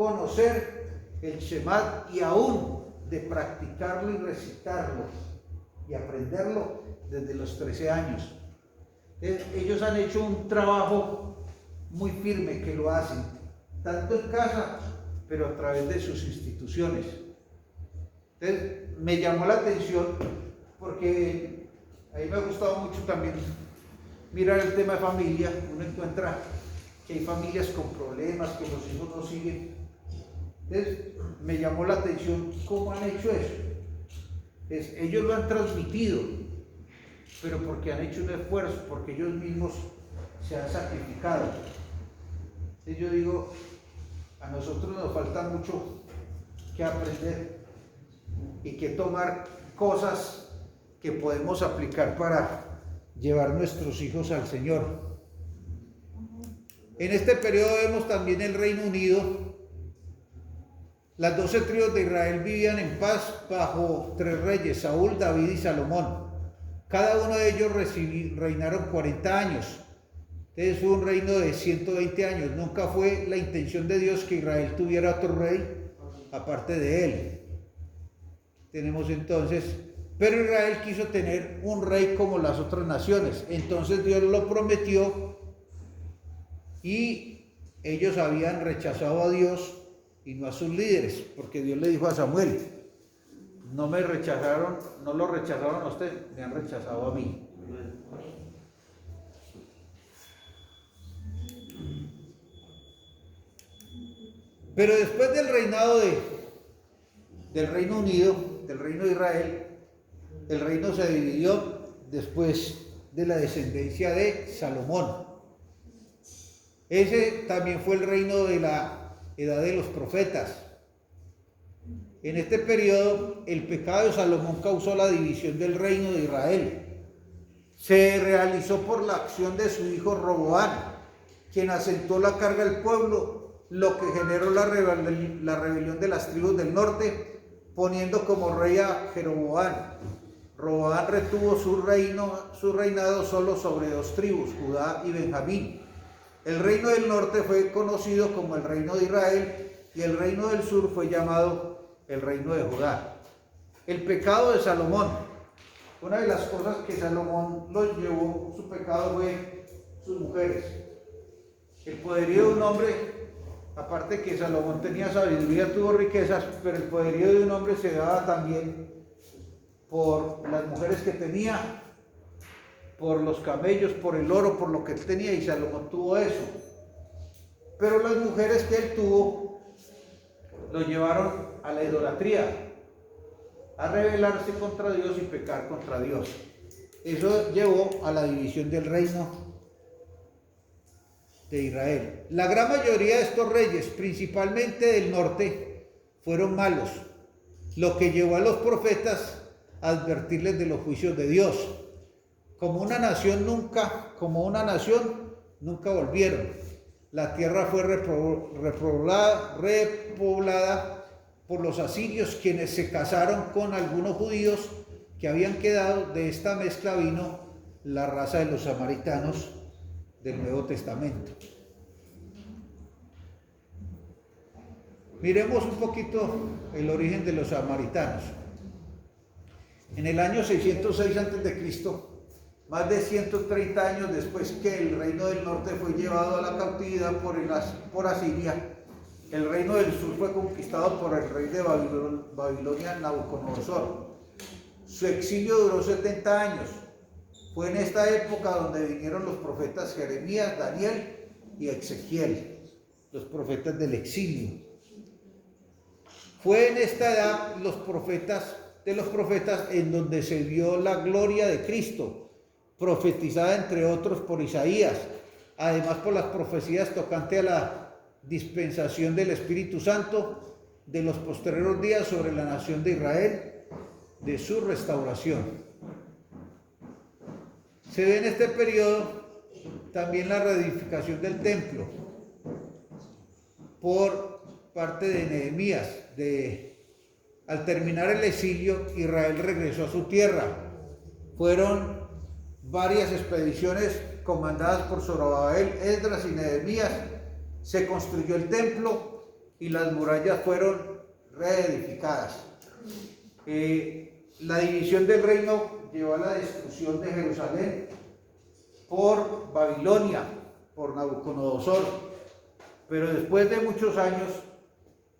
conocer el Shema y aún de practicarlo y recitarlo y aprenderlo desde los 13 años. Ellos han hecho un trabajo muy firme que lo hacen, tanto en casa, pero a través de sus instituciones. Entonces, me llamó la atención porque a mí me ha gustado mucho también mirar el tema de familia. Uno encuentra que hay familias con problemas, que los hijos no siguen. Entonces, me llamó la atención cómo han hecho eso. Ellos lo han transmitido, pero porque han hecho un esfuerzo, porque ellos mismos se han sacrificado. Entonces yo digo, a nosotros nos falta mucho que aprender y que tomar cosas que podemos aplicar para llevar nuestros hijos al Señor. En este periodo vemos también el Reino Unido. Las 12 tribus de Israel vivían en paz bajo 3 reyes, Saúl, David y Salomón. Cada uno de ellos reinaron 40 años. Entonces fue un reino de 120 años. Nunca fue la intención de Dios que Israel tuviera otro rey aparte de él. Tenemos entonces, pero Israel quiso tener un rey como las otras naciones. Entonces Dios lo prometió y ellos habían rechazado a Dios y no a sus líderes, porque Dios le dijo a Samuel: no me rechazaron, no lo rechazaron a usted, me han rechazado a mí. Pero después del reinado del Reino Unido, del Reino de Israel, el reino se dividió después de la descendencia de Salomón. Ese también fue el reino de la edad de los profetas. En este periodo, el pecado de Salomón causó la división del reino de Israel. Se realizó por la acción de su hijo Roboam, quien asentó la carga del pueblo, lo que generó la rebelión de las tribus del norte, poniendo como rey a Jeroboam. Roboam retuvo su reinado solo sobre 2 tribus, Judá y Benjamín. El reino del norte fue conocido como el reino de Israel y el reino del sur fue llamado el reino de Judá. El pecado de Salomón. Una de las cosas que Salomón los llevó, su pecado, fue sus mujeres. El poderío de un hombre, aparte que Salomón tenía sabiduría, tuvo riquezas, pero el poderío de un hombre se daba también por las mujeres que tenía, por los camellos, por el oro, por lo que él tenía, y Salomón tuvo eso. Pero las mujeres que él tuvo lo llevaron a la idolatría, a rebelarse contra Dios y pecar contra Dios. Eso llevó a la división del reino de Israel. La gran mayoría de estos reyes, principalmente del norte, fueron malos, lo que llevó a los profetas a advertirles de los juicios de Dios. Como una nación nunca volvieron. La tierra fue repoblada por los asirios, quienes se casaron con algunos judíos que habían quedado. De esta mezcla vino la raza de los samaritanos del Nuevo Testamento. Miremos un poquito el origen de los samaritanos. En el año 606 a.C., más de 130 años después que el reino del norte fue llevado a la cautividad por Asiria, el reino del sur fue conquistado por el rey de Babilonia, Nabucodonosor. Su exilio duró 70 años. Fue en esta época donde vinieron los profetas Jeremías, Daniel y Ezequiel, los profetas del exilio. Fue en esta edad de los profetas en donde se vio la gloria de Cristo, profetizada entre otros por Isaías, además por las profecías tocante a la dispensación del Espíritu Santo de los posteriores días sobre la nación de Israel, de su restauración. Se ve en este periodo también la reedificación del templo por parte de Nehemías. Al terminar el exilio, Israel regresó a su tierra. Fueron varias expediciones comandadas por Zorobabel, Esdras y Nehemías. Se construyó el templo y las murallas fueron reedificadas. La división del reino llevó a la destrucción de Jerusalén por Babilonia, por Nabucodonosor, pero después de muchos años,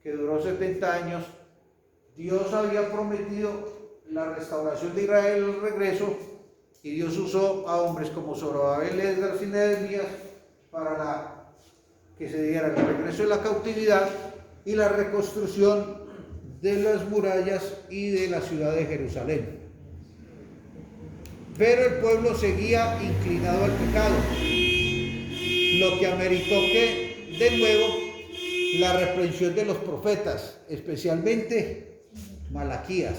que duró 70 años, Dios había prometido la restauración de Israel, el regreso, y Dios usó a hombres como Zorobabel, Esdras y Nehemías para que se diera el regreso de la cautividad y la reconstrucción de las murallas y de la ciudad de Jerusalén. Pero el pueblo seguía inclinado al pecado, lo que ameritó que, de nuevo, la reprensión de los profetas, especialmente Malaquías.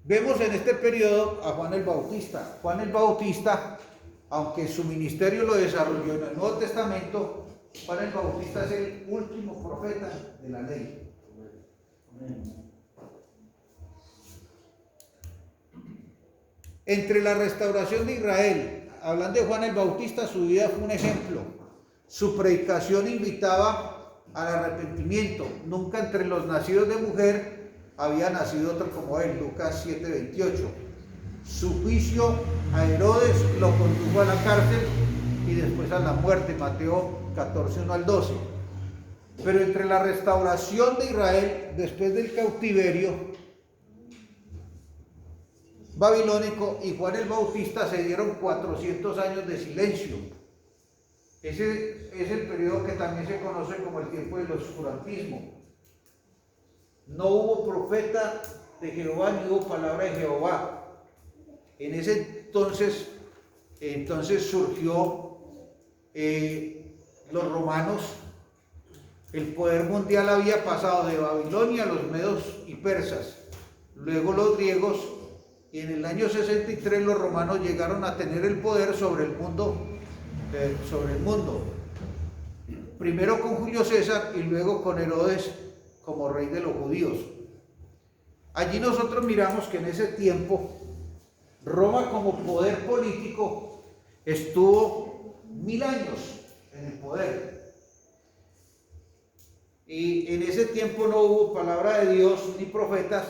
Vemos en este periodo a Juan el Bautista. Juan el Bautista, aunque su ministerio lo desarrolló en el Nuevo Testamento, Juan el Bautista es el último profeta de la ley. Entre la restauración de Israel, hablando de Juan el Bautista, su vida fue un ejemplo. Su predicación invitaba al arrepentimiento. Nunca entre los nacidos de mujer había nacido otro como él, Lucas 7:28. Su juicio a Herodes lo condujo a la cárcel y después a la muerte, Mateo 14:1-12. Pero entre la restauración de Israel después del cautiverio babilónico y Juan el Bautista se dieron 400 años de silencio. Ese es el periodo que también se conoce como el tiempo del oscurantismo. No hubo profeta de Jehová ni hubo palabra de Jehová. En ese entonces surgió los romanos. El poder mundial había pasado de Babilonia a los medos y persas, luego los griegos, y en el año 63 los romanos llegaron a tener el poder sobre el mundo. Primero con Julio César y luego con Herodes como rey de los judíos. Allí nosotros miramos que en ese tiempo Roma como poder político estuvo 1000 años en el poder. Y en ese tiempo no hubo palabra de Dios ni profetas,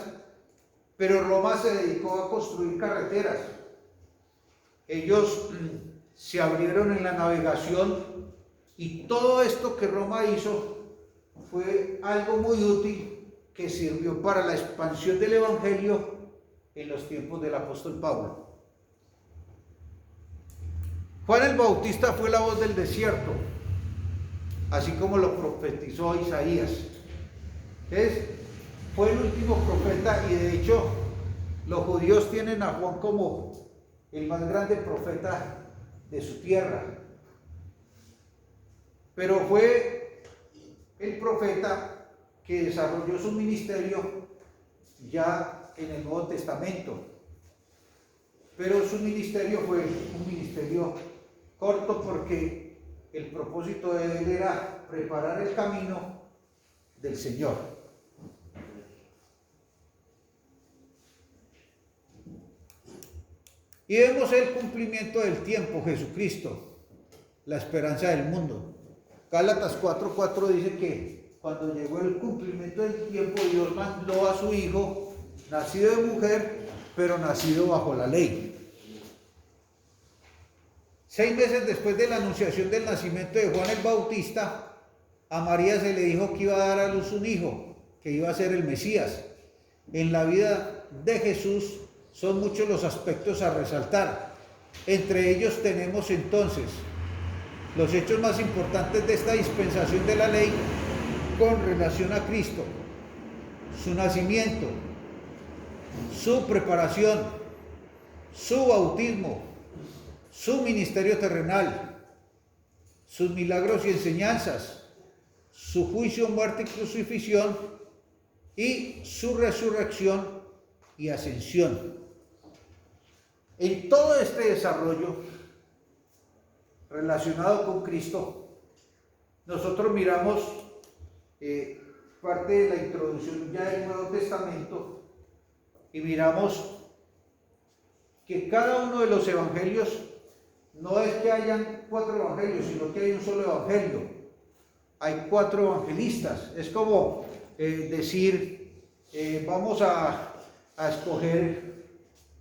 pero Roma se dedicó a construir carreteras. Ellos se abrieron en la navegación y todo esto que Roma hizo fue algo muy útil que sirvió para la expansión del evangelio en los tiempos del apóstol Pablo. Juan el Bautista fue la voz del desierto, así como lo profetizó Isaías. Fue el último profeta y de hecho los judíos tienen a Juan como el más grande profeta de su tierra. Pero fue el profeta que desarrolló su ministerio ya en el Nuevo Testamento. Pero su ministerio fue un ministerio corto porque el propósito de él era preparar el camino del Señor. Y vemos el cumplimiento del tiempo, Jesucristo, la esperanza del mundo. Gálatas 4:4 dice que cuando llegó el cumplimiento del tiempo, Dios mandó a su Hijo, nacido de mujer, pero nacido bajo la ley. 6 meses después de la anunciación del nacimiento de Juan el Bautista, a María se le dijo que iba a dar a luz un hijo, que iba a ser el Mesías. En la vida de Jesús son muchos los aspectos a resaltar. Entre ellos tenemos entonces los hechos más importantes de esta dispensación de la ley con relación a Cristo: su nacimiento, su preparación, su bautismo, su ministerio terrenal, sus milagros y enseñanzas, su juicio, muerte y crucifixión, y su resurrección y ascensión. En todo este desarrollo relacionado con Cristo, nosotros miramos parte de la introducción ya del Nuevo Testamento y miramos que cada uno de los evangelios no es que hayan 4 evangelios, sino que hay un solo evangelio. hay 4 evangelistas. Es como decir, vamos a escoger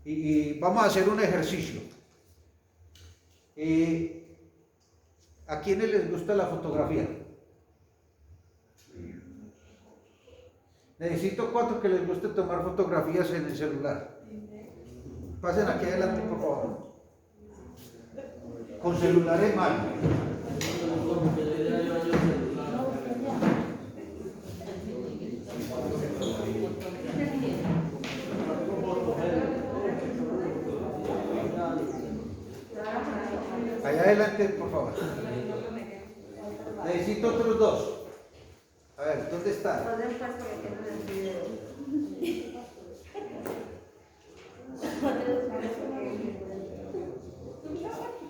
y vamos a hacer un ejercicio. ¿A quiénes les gusta la fotografía? Necesito 4 que les guste tomar fotografías en el celular. Pasen aquí adelante, por favor. Con celular en mano. Allá adelante, por favor. Necesito otros 2. A ver, ¿dónde están?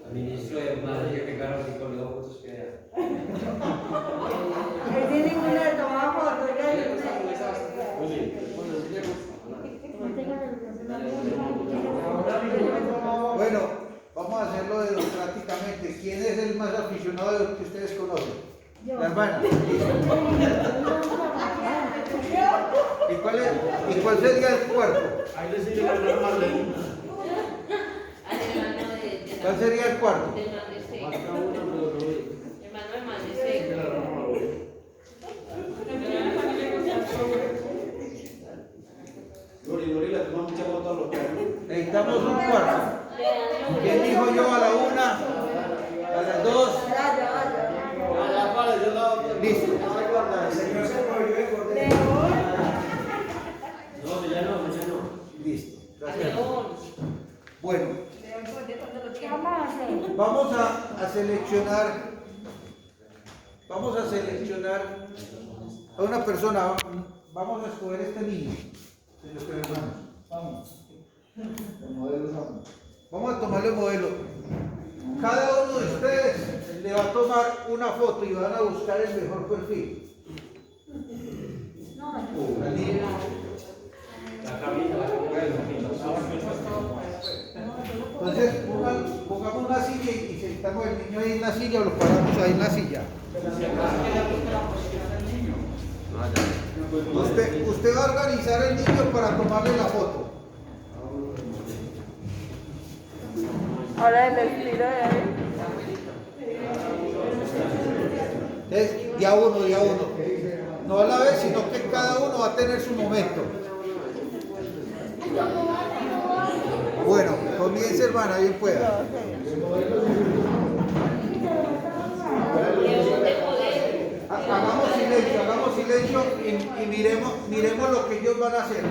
Al ministro de Madrid que claro que con los fotos que Bueno, vamos a hacerlo democráticamente. ¿Quién es el más aficionado de los que ustedes conocen? La hermana. ¿Y cuál sería el cuarto? Ahí le sigue la hermana Marlene. ¿Cuál sería el cuarto? Lori, le toma mucha foto a los perros. Necesitamos un cuarto. ¿Quién dijo yo a la 1? A las 2. Listo. El señor se prohibió de cordero. No, ya no. Listo. Gracias. Bueno, vamos a seleccionar. Vamos a seleccionar a una persona. Vamos a escoger este niño. Vamos. Vamos a tomarle modelo. Cada uno de ustedes le va a tomar una foto y van a buscar el mejor perfil. Entonces pongamos una silla y sentamos el niño ahí en la silla o lo paramos ahí en la silla. Usted va a organizar el niño para tomarle la foto. Ahora el estilo de ahí. Entonces, de a uno. No a la vez, sino que cada uno va a tener su momento. Bueno, comience, hermana, bien pueda. Hagamos silencio y miremos lo que ellos van a hacer.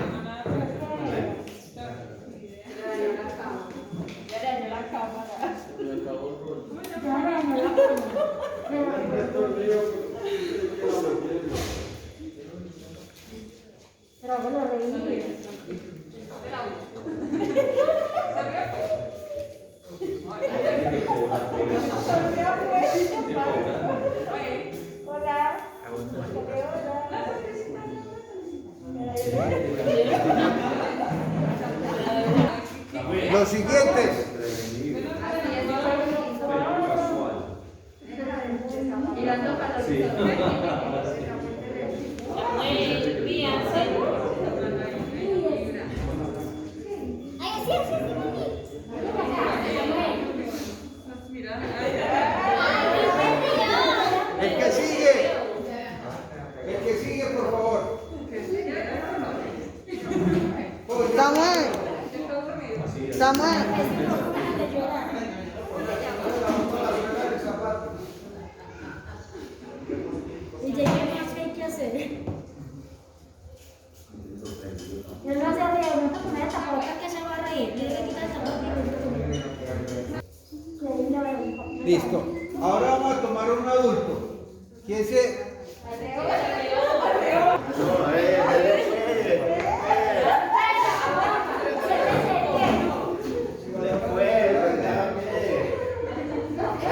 Los siguientes. El que sigue, por favor. Samuel. Y ya qué hay que hacer. Yo no sé, voy a poner esta foto que se va a reír. Tiene que quitar esta foto. Listo. Ahora vamos a tomar un adulto. ¿Quién se...?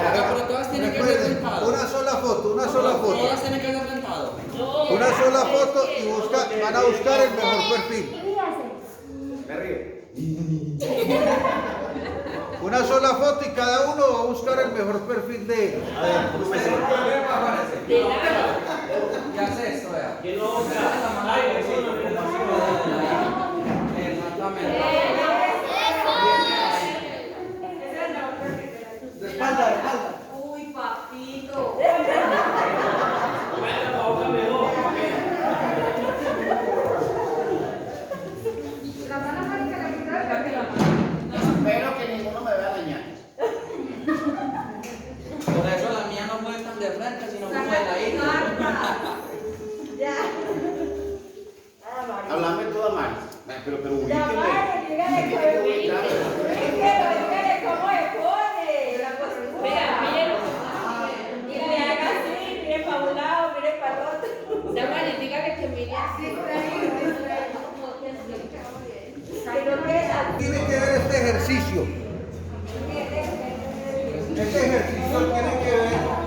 Pero todas tienen que ser sentadas. Una sola foto. Todas tienen que ser sentadas. Una sola foto y van a buscar el mejor perfil. Me río. Una sola foto y cada uno va a buscar el mejor perfil de ellos. A ver, no me sé. ¿Qué hace esto, vea? ¿Quién lo busca? Ay, sí, Exactamente. De espalda, de espalda. Uy, papito. La mano mágica la quitaron. Espero que ninguno me vea dañar. Por eso la mía no fue tan de frente, sino como de la hija. Ya. Háblame toda mal. Pero Ya, ubíqueme. vale, dígale cómo se pone la postura. Mira, miren. Y le haga así, mire para un lado, mire para el otro. Ya, vale, dígale que mire así. Pero queda. Tiene que ver este ejercicio. Este ejercicio tiene que ver.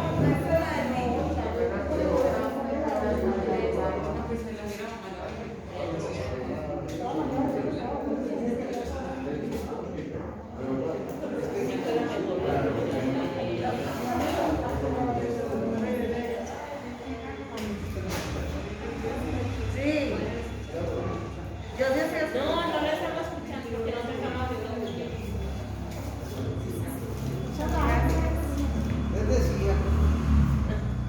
Sí. Yo decía, no le estamos escuchando porque no te estamos viendo. Les decía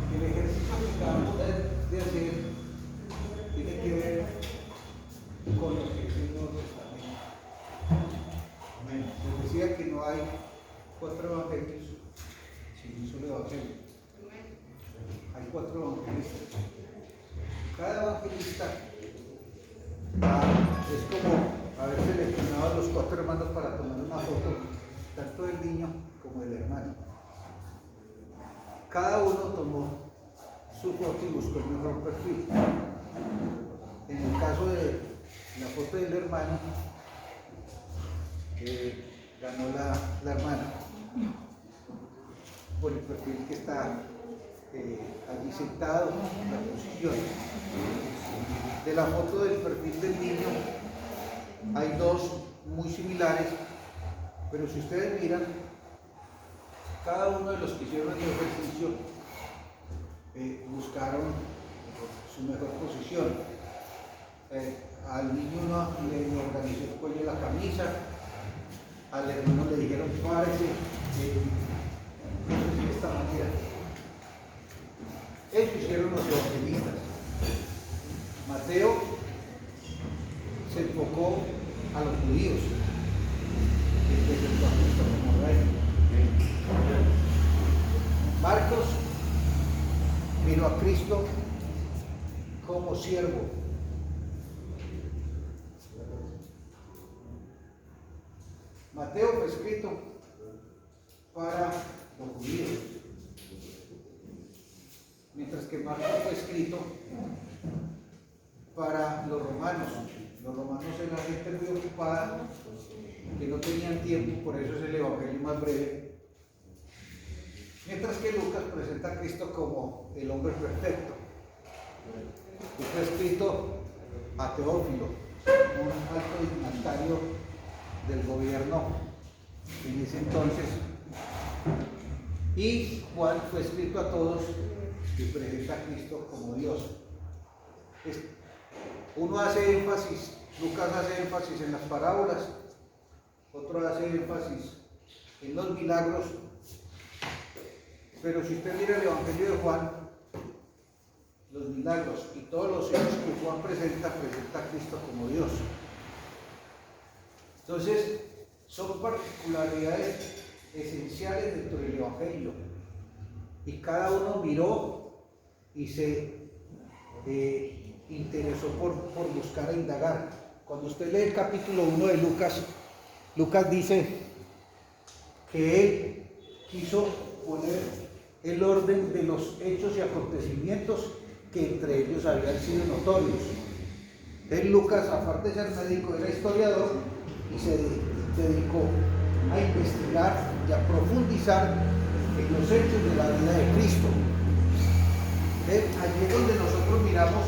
que el ejercicio que acabamos de hacer tiene que ver con lo que es el Nuevo Testamento. Amén. Les decía que no hay 4 evangelios, sino un solo evangelio. Hay 4 evangelistas. Cada evangelista es como haber seleccionado a los 4 hermanos para tomar una foto, tanto del niño como del hermano. Cada uno tomó su foto y buscó el mejor perfil. En el caso de la foto del hermano, ganó la hermana por el perfil que está allí sentado, en la posición. De la foto del perfil del niño hay 2 muy similares, pero si ustedes miran, cada uno de los que hicieron el ejercicio buscaron su mejor posición. Al niño uno le organizó el cuello de la camisa, al hermano le dijeron párese de esta manera. Eso hicieron los evangelistas. Mateo se enfocó a los judíos, que presentó a Cristo como rey. Marcos miró a Cristo como siervo. Mateo fue escrito para los judíos, mientras que Marcos fue escrito para los romanos. Los romanos eran gente muy ocupada, que no tenían tiempo, por eso es el evangelio más breve. Mientras que Lucas presenta a Cristo como el hombre perfecto. Y fue escrito a Teófilo, un alto dignatario del gobierno en ese entonces. Y Juan fue escrito a todos y presenta a Cristo como Dios. Uno hace énfasis, Lucas hace énfasis en las parábolas, otro hace énfasis en los milagros, pero si usted mira el Evangelio de Juan, los milagros y todos los hechos que Juan presenta a Cristo como Dios. Entonces, son particularidades esenciales dentro del Evangelio, y cada uno miró y se interesó por buscar e indagar. Cuando usted lee el capítulo 1 de Lucas, Lucas dice que él quiso poner el orden de los hechos y acontecimientos que entre ellos habían sido notorios. Entonces Lucas, aparte de ser médico, era historiador y se dedicó a investigar y a profundizar en los hechos de la vida de Cristo. Allí es donde nosotros miramos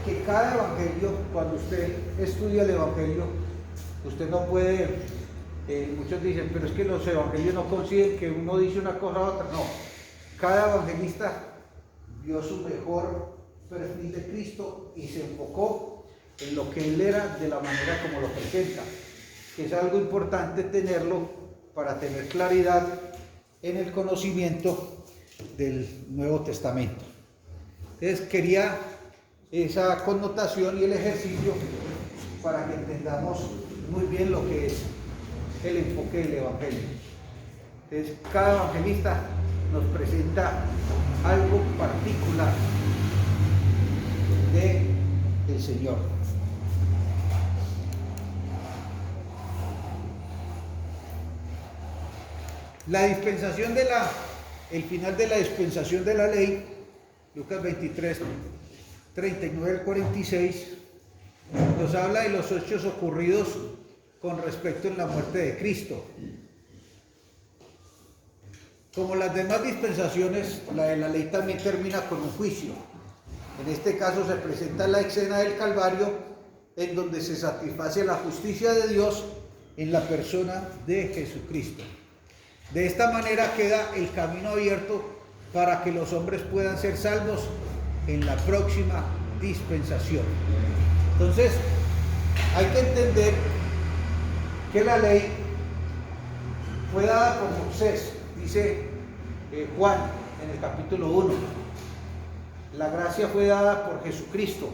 que cada evangelio, cuando usted estudia el evangelio, usted no puede muchos dicen, pero es que los evangelios no coinciden, que uno dice una cosa a otra. No, cada evangelista vio su mejor perfil de Cristo y se enfocó en lo que él era de la manera como lo presenta, que es algo importante tenerlo para tener claridad en el conocimiento del Nuevo Testamento. Entonces quería esa connotación y el ejercicio para que entendamos muy bien lo que es el enfoque del Evangelio. Entonces cada evangelista nos presenta algo particular del Señor. La dispensación el final de la dispensación de la ley, Lucas 23, 39 al 46, nos habla de los hechos ocurridos con respecto a la muerte de Cristo. Como las demás dispensaciones, la de la ley también termina con un juicio. En este caso se presenta la escena del Calvario, en donde se satisface la justicia de Dios en la persona de Jesucristo. De esta manera queda el camino abierto para que los hombres puedan ser salvos en la próxima dispensación. Entonces, hay que entender que la ley fue dada por Moisés, dice Juan en el capítulo 1. La gracia fue dada por Jesucristo.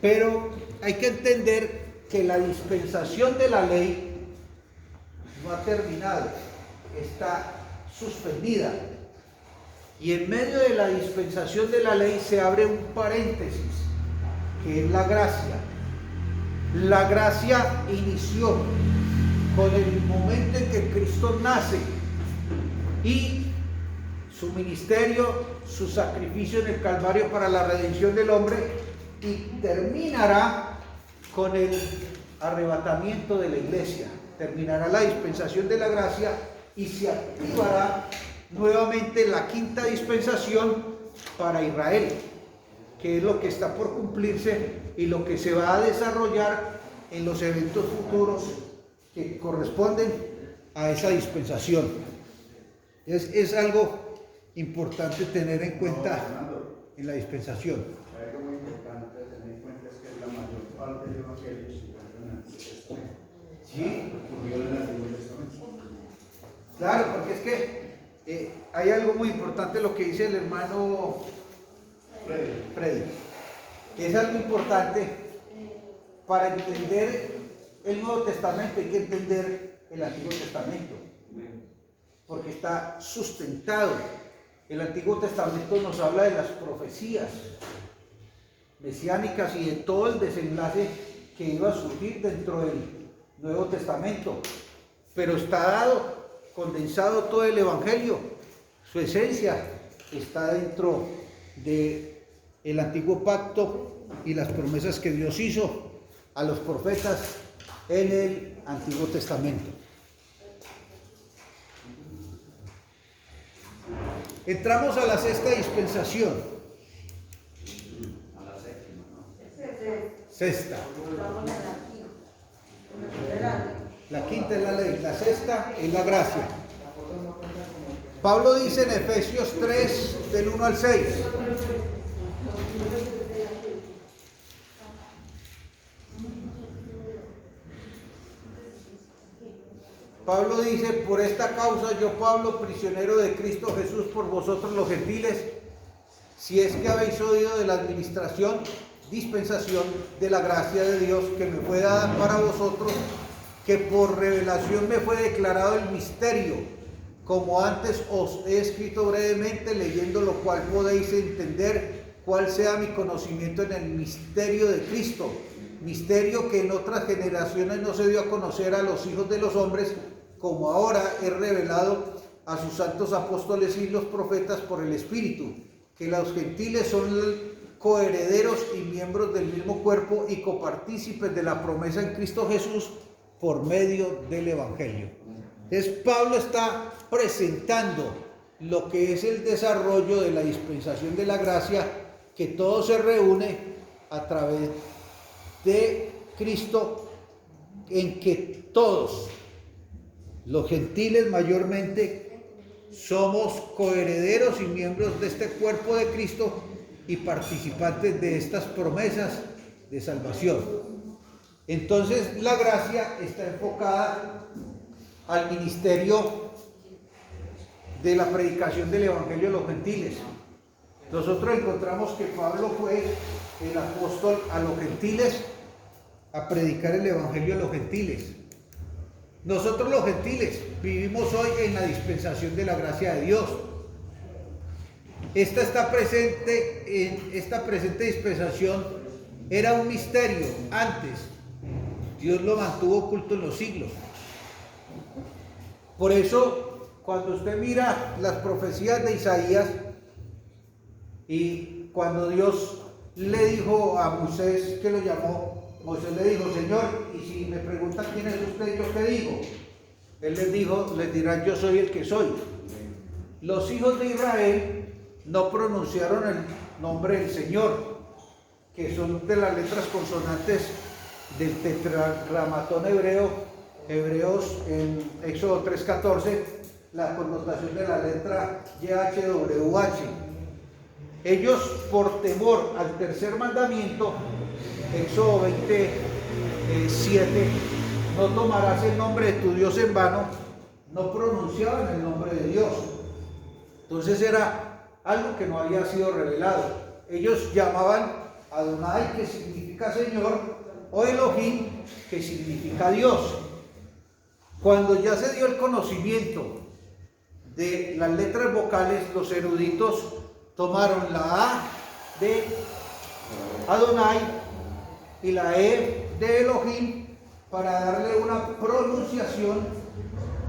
Pero hay que entender que la dispensación de la ley no ha terminado, está suspendida. Y en medio de la dispensación de la ley se abre un paréntesis, que es la gracia. La gracia inició con el momento en que Cristo nace y su ministerio, su sacrificio en el Calvario para la redención del hombre, y terminará con el arrebatamiento de la iglesia. Terminará la dispensación de la gracia y se activará nuevamente la quinta dispensación para Israel, que es lo que está por cumplirse y lo que se va a desarrollar en los eventos futuros que corresponden a esa dispensación. Es algo importante tener en cuenta en la dispensación. Hay algo muy importante de tener en cuenta, es que la mayor parte del Evangelio se encuentra en el Antiguo Testamento. ¿Sí? Ocurrió en el Antiguo Testamento. Claro, porque es que hay algo muy importante lo que dice el hermano Freddy, que es algo importante para entender el Nuevo Testamento. Hay que entender el Antiguo Testamento, porque está sustentado. El Antiguo Testamento nos habla de las profecías mesiánicas y de todo el desenlace que iba a surgir dentro del Nuevo Testamento, pero está dado, condensado todo el Evangelio. Su esencia está dentro del Antiguo Pacto y las promesas que Dios hizo a los profetas en el Antiguo Testamento. Entramos a la sexta dispensación. A la séptima, ¿no? Sexta. La quinta es la ley, la sexta es la gracia. Pablo dice en Efesios 3, del 1 al 6. Pablo dice: por esta causa yo, Pablo, prisionero de Cristo Jesús, por vosotros los gentiles, si es que habéis oído de la dispensación de la gracia de Dios que me fue dada para vosotros, que por revelación me fue declarado el misterio, como antes os he escrito brevemente, leyendo lo cual podéis entender cuál sea mi conocimiento en el misterio de Cristo, misterio que en otras generaciones no se dio a conocer a los hijos de los hombres, como ahora es revelado a sus santos apóstoles y los profetas por el Espíritu, que los gentiles son coherederos y miembros del mismo cuerpo y copartícipes de la promesa en Cristo Jesús por medio del Evangelio. Entonces Pablo está presentando lo que es el desarrollo de la dispensación de la gracia, que todo se reúne a través de Cristo, en que todos Los gentiles mayormente somos coherederos y miembros de este cuerpo de Cristo y participantes de estas promesas de salvación. Entonces la gracia está enfocada al ministerio de la predicación del Evangelio a los gentiles. Nosotros encontramos que Pablo fue el apóstol a los gentiles a predicar el Evangelio a los gentiles. Nosotros los gentiles vivimos hoy en la dispensación de la gracia de Dios. Esta presente dispensación era un misterio antes. Dios lo mantuvo oculto en los siglos. Por eso, cuando usted mira las profecías de Isaías y cuando Dios le dijo a Moisés, que lo llamó, Moisés le dijo: Señor, y si me preguntan quién es usted, ¿yo qué digo? Él les dirá: yo soy el que soy. Los hijos de Israel no pronunciaron el nombre del Señor, que son de las letras consonantes del tetragramatón hebreo, Hebreos en Éxodo 3:14, la connotación de la letra YHWH. Ellos, por temor al tercer mandamiento, Éxodo 20:7, no tomarás el nombre de tu Dios en vano, no pronunciaban el nombre de Dios. Entonces era algo que no había sido revelado. Ellos llamaban Adonai, que significa Señor, o Elohim, que significa Dios. Cuando ya se dio el conocimiento de las letras vocales, los eruditos tomaron la A de Adonai y la E de Elohim para darle una pronunciación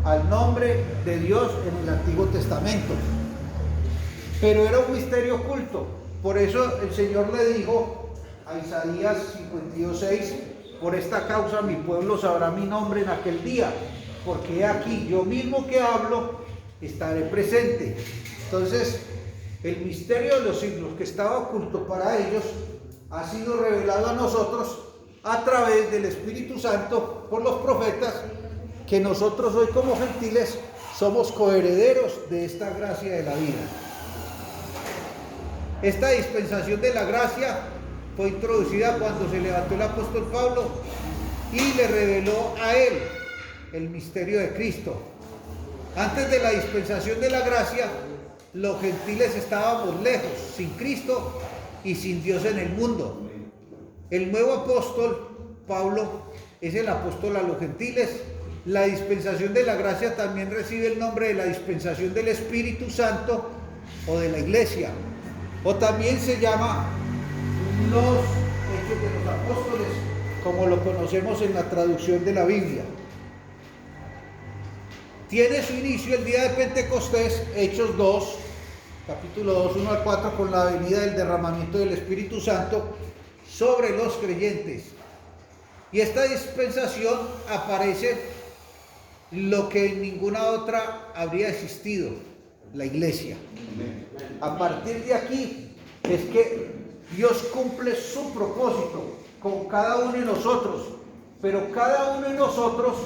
al nombre de Dios en el Antiguo Testamento. Pero era un misterio oculto. Por eso el Señor le dijo a Isaías 52:6: por esta causa mi pueblo sabrá mi nombre en aquel día, porque aquí yo mismo que hablo estaré presente. Entonces, el misterio de los siglos que estaba oculto para ellos ha sido revelado a nosotros a través del Espíritu Santo por los profetas, que nosotros hoy como gentiles somos coherederos de esta gracia de la vida. Esta dispensación de la gracia fue introducida cuando se levantó el apóstol Pablo y le reveló a él el misterio de Cristo. Antes de la dispensación de la gracia, los gentiles estábamos lejos, sin Cristo y sin Dios en el mundo. El nuevo apóstol, Pablo, es el apóstol a los gentiles. La dispensación de la gracia también recibe el nombre de la dispensación del Espíritu Santo o de la Iglesia. O también se llama los Hechos de los Apóstoles, como lo conocemos en la traducción de la Biblia. Tiene su inicio el día de Pentecostés, Hechos 2, capítulo 2, 1 al 4, con la venida del derramamiento del Espíritu Santo sobre los creyentes. Y esta dispensación aparece lo que en ninguna otra habría existido: la iglesia. A partir de aquí es que Dios cumple su propósito con cada uno de nosotros, pero cada uno de nosotros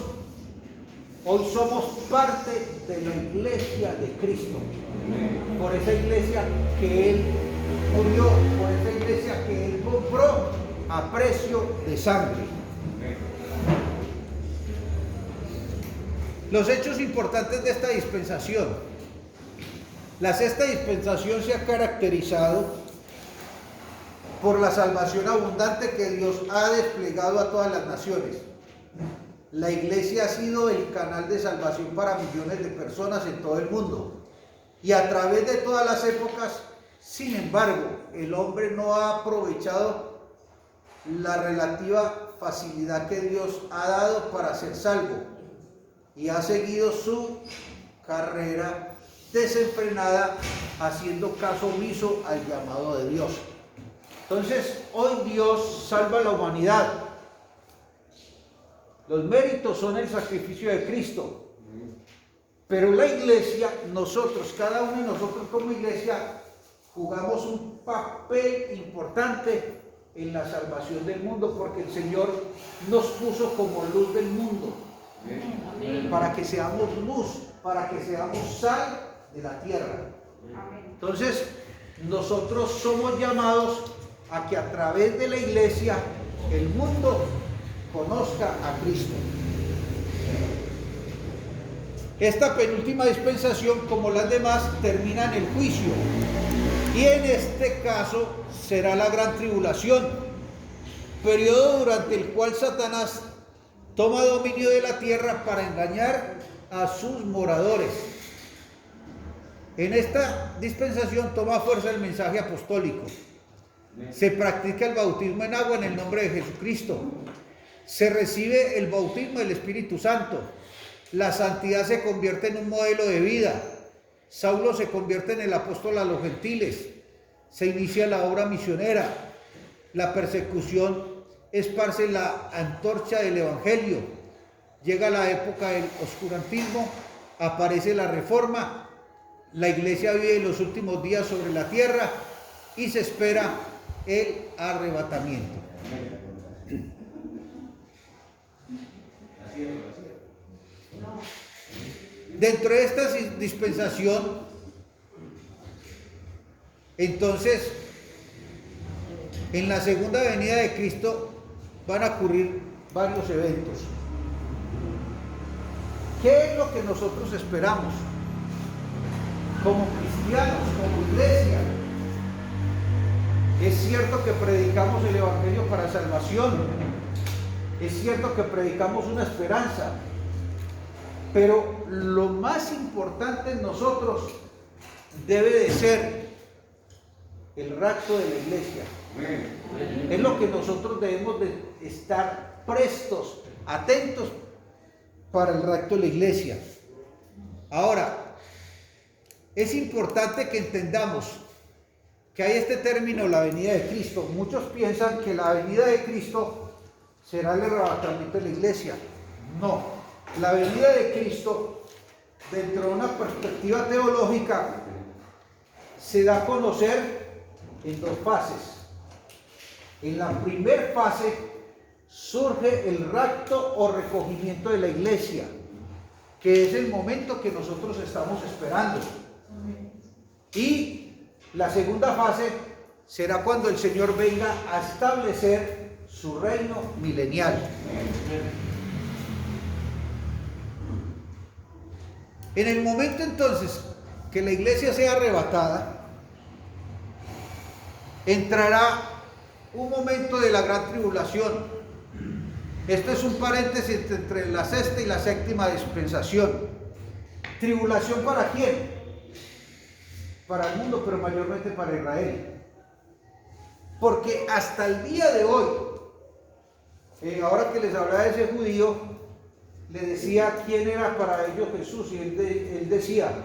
hoy somos parte de la iglesia de Cristo. Por esa iglesia que Él murió, por esa iglesia que Él compró a precio de sangre. Los hechos importantes de esta dispensación. La sexta dispensación se ha caracterizado por la salvación abundante que Dios ha desplegado a todas las naciones. La iglesia ha sido el canal de salvación para millones de personas en todo el mundo. Y a través de todas las épocas, sin embargo, el hombre no ha aprovechado la relativa facilidad que Dios ha dado para ser salvo y ha seguido su carrera desenfrenada, haciendo caso omiso al llamado de Dios. Entonces, hoy Dios salva a la humanidad. Los méritos son el sacrificio de Cristo. Pero la iglesia, nosotros, cada uno de nosotros como iglesia, jugamos un papel importante en la salvación del mundo, porque el Señor nos puso como luz del mundo. para que seamos luz, para que seamos sal de la tierra. Entonces, nosotros somos llamados a que a través de la iglesia el mundo conozca a Cristo. Esta penúltima dispensación, como las demás, termina en el juicio, y en este caso será la gran tribulación, periodo durante el cual Satanás toma dominio de la tierra para engañar a sus moradores. En esta dispensación toma fuerza el mensaje apostólico. Se practica el bautismo en agua en el nombre de Jesucristo. Se recibe el bautismo del Espíritu Santo. La santidad se convierte en un modelo de vida. Saulo se convierte en el apóstol a los gentiles. Se inicia la obra misionera. La persecución esparce la antorcha del evangelio. Llega la época del oscurantismo. Aparece la reforma. La iglesia vive los últimos días sobre la tierra y se espera el arrebatamiento. Dentro de esta dispensación, entonces, en la segunda venida de Cristo van a ocurrir varios eventos. ¿Qué es lo que nosotros esperamos como cristianos, como iglesia? Es cierto que predicamos el evangelio para salvación, es cierto que predicamos una esperanza, pero lo más importante en nosotros debe de ser el rapto de la iglesia. Es lo que nosotros debemos de estar prestos, atentos para el rapto de la iglesia. Ahora, es importante que entendamos que hay este término, la venida de Cristo. Muchos piensan que la venida de Cristo será el arrebatamiento de la iglesia. No, la venida de Cristo, dentro de una perspectiva teológica, se da a conocer en dos fases. En la primera fase surge el rapto o recogimiento de la iglesia, que es el momento que nosotros estamos esperando. Y la segunda fase será cuando el Señor venga a establecer su reino milenial. En el momento entonces que la iglesia sea arrebatada, entrará un momento de la gran tribulación. Esto es un paréntesis entre la sexta y la séptima dispensación. ¿Tribulación para quién? Para el mundo, pero mayormente para Israel. Porque hasta el día de hoy, ahora que les hablaba de ese judío, le decía quién era para ellos Jesús, y él decía: